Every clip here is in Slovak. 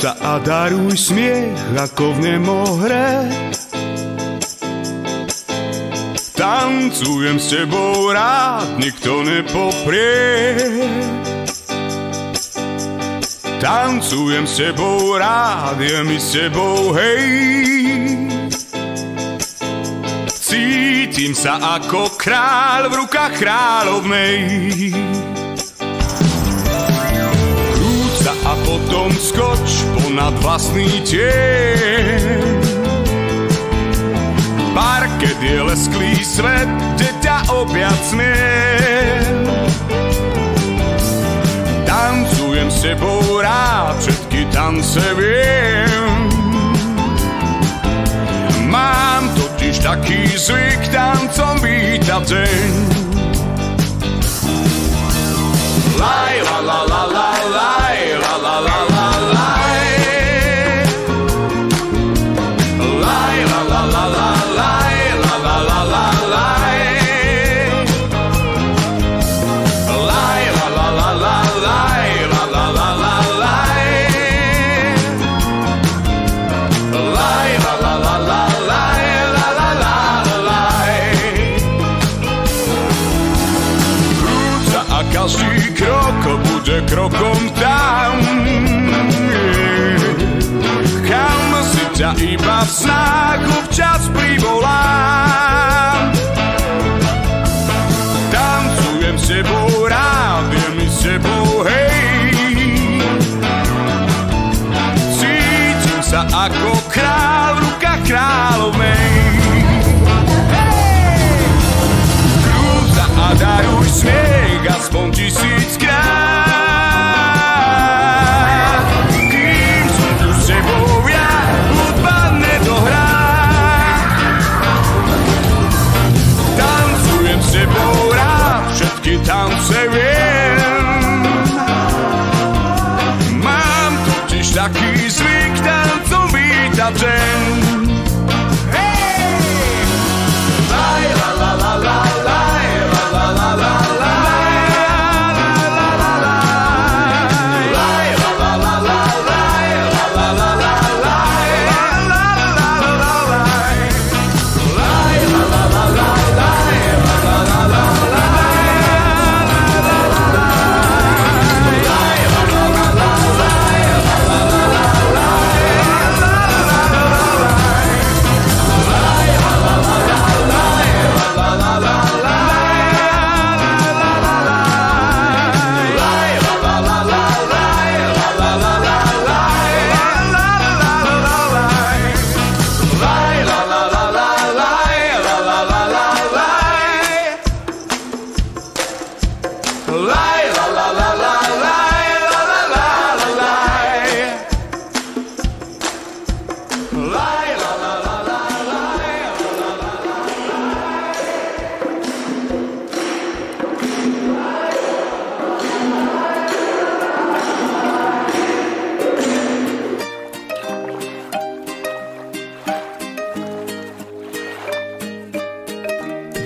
sa a daruj smiech ako v nemohre. Tancujem s tebou rád, nikto nepoprie. Tancujem s tebou rád, je mi s tebou hej. Cítim sa ako kráľ v rukách kráľovnej. Krúť sa a potom skoč ponad vlastný tieň. Parket je lesklý svet, kde ťa objať smiem. Tancujem s tebou rád, všetky tance viem. Mám totiž taký zvyk tancom vítať deň. Laj, la, la, la, la, laj, la, la, la, la, laj. Laj, la, la, la, la, laj, la, la, la, la, laj. Laj, la, la, la, la, laj, la, la, la, la, laj. Laj, la, la, la, la, laj, la, la, la, laj. Krúť sa a každý krok bude krokom tam, kam si ťa iba v snách občas privolám. Tancujem s tebou rád, je mi s tebou hej. Cítim sa ako kráľ v rukách kráľovnej. Krúť sa a daruj smiech aspoň 1000-krát. Kým som tu s tebou ja, hudba nedohrá. Tancujem s tebou rád, všetky tance viem. Mám totiž taký zvyk tancom vítať deň. Laj, la, la, la, la, laj, la, la, la, la, laj.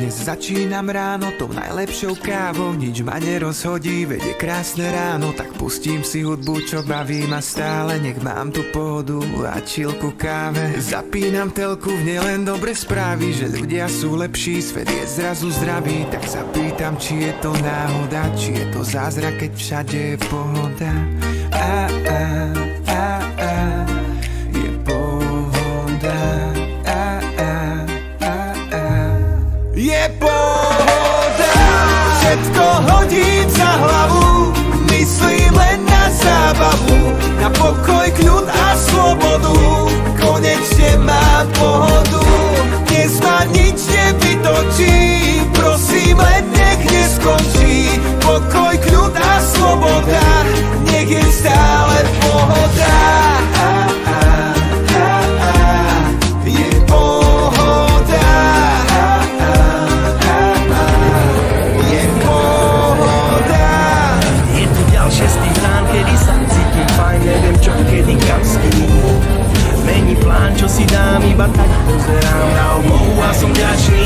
Začínam ráno tou najlepšou kávou, nič ma nerozhodí, veď je krásne ráno, tak pustím si hudbu, čo baví ma stále, nech mám tu pohodu a chillku káve. Zapínam telku, v nej len dobre správy, že ľudia sú lepší, svet je zrazu zdravý, tak sa pýtam, či je to náhoda, či je to zázrak, keď všade je pohoda. Je pohoda. Je pohoda, všetko hodím za hlavu, myslím len na zábavu, na pokoj, kľud a slobodu, konečne mám pohodu, dnes ma nič nevytočí, prosím len nech neskončí, pokoj, kľud a sloboda, nech je stále pohoda. Neviem čo, kedy kam s kým. Mení plán, čo si dám, iba tak pozerám na oblohu a som ďalšie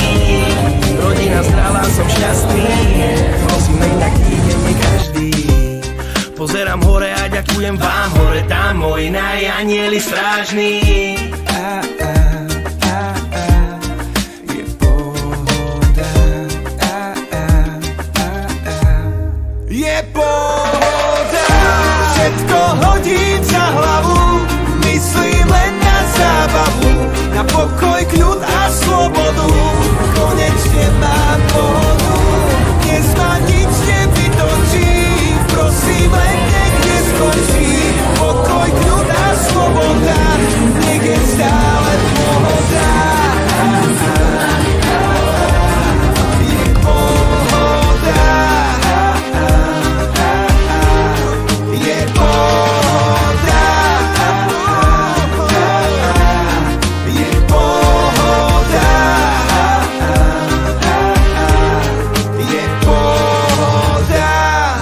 celý strážny. Je pohoda. Je pohoda. Všetko hodím za hlavu, myslím len na zábavu, na pokoj, kľud a slobodu. Konečne mám pohodu, dnes ma nič nevytočí, prosím len nech neskončí. Pokoj, kľud a sloboda, nech je stále pohoda. Je pohoda. Je pohoda. Je pohoda. Je pohoda.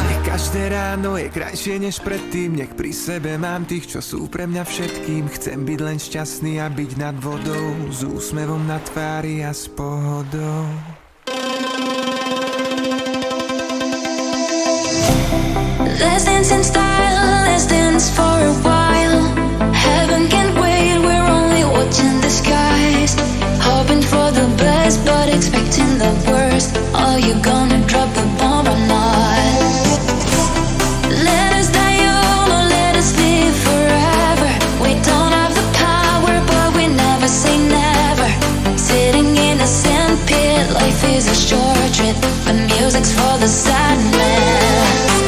Nech každé ráno je krajšie než predtým, nech pri sebe mám tých, čo sú pre mňa všetkým. Chcem byť len šťastný a byť nad vodou, s úsmevom na tvári a s pohodou. Let's dance in style, let's dance for a while. Heaven can't wait, we're only watching the skies. Hoping for the best, but expecting the worst. Are you gonna drop the bomb or not? Let us die young or let us live forever. We don't have the power, but we never say never. Sitting in a sandpit, life is a short trip, but music's for the sad man.